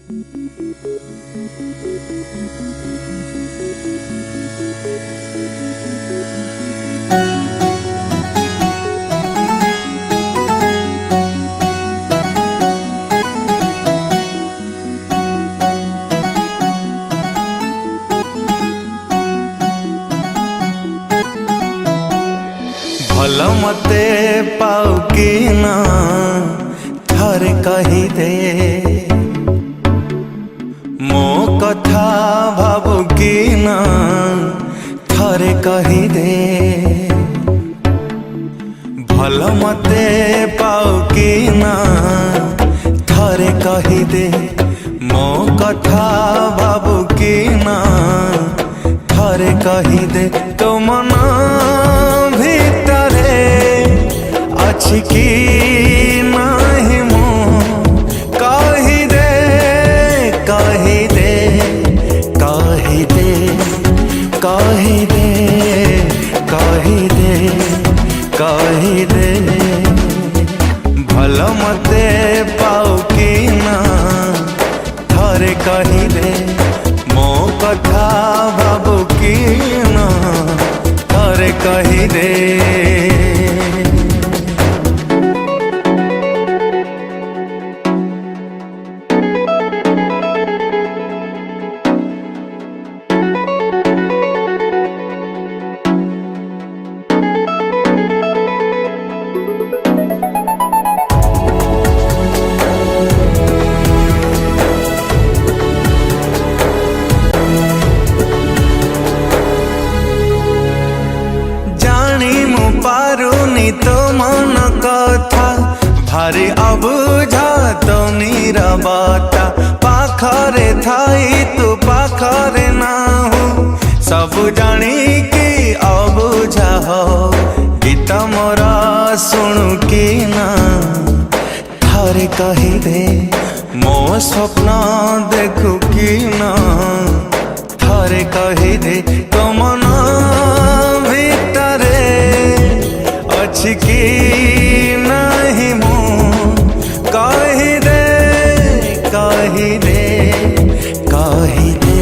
भल मते पाऊ कि ना थरे कही दे, मो कथा भावु कि ना थरे कही दे। भल मते पाऊ कि ना थरे कही दे, मो कथा भावु कि ना थरे कही दे। तो मन अछि कि नाही मो कही दे, कही दे, कही दे, कही दे, कही दे, कही दे। भल मते पाऊ कि ना थरे कही दे, मो कथा भावु कि ना थरे कही दे। पारुनी तो मन कथा भारी अबुझा तो नीरवता, पाखरे थाई तू पाखरे नाहु, सब जानी कि अबुझा हो। गीत मोरा सुनु कि ना थरे कही दे, मो स्वप्न देखु कि ना थरे कही दे। तो मन अछि कि नाही मो कही दे, कही दे, कही दे,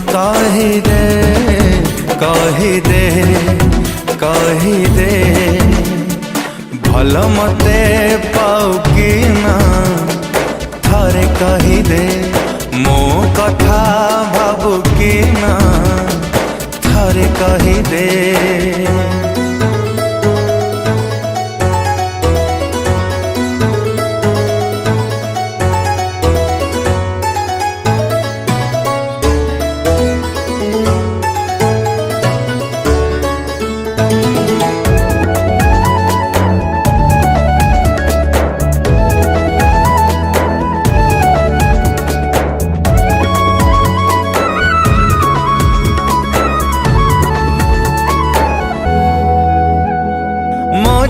कही दे, कही दे, कही दे। भल मते पाऊ कि ना थरे कही दे, मो कथा भावु कि ना थरे कही दे।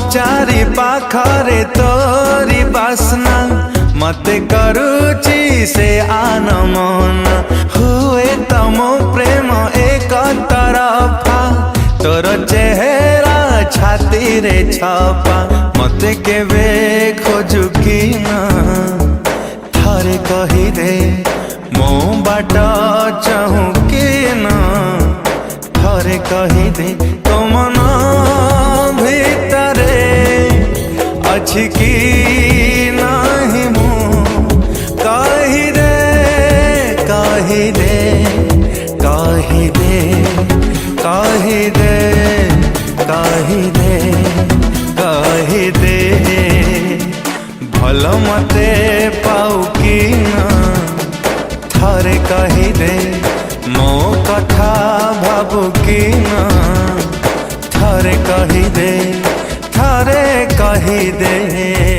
चारि पाखरे तोरी बासना, मते करुची से आन मन। हुए तमो प्रेम एक तरफा, तोर चेहरा छाती रे छपा। मते केवे खोजु कि ना थरे कही दे, मो बाट चाहू कि ना थरे कही दे। तो मन अछि कि नाही मो कही दे, कही दे, कही दे, कही दे, कही दे, कही दे। भल मते पाऊ कि ना थरे कही दे, मो कथा भावु कि ना थरे कही दे, थरे कही दे।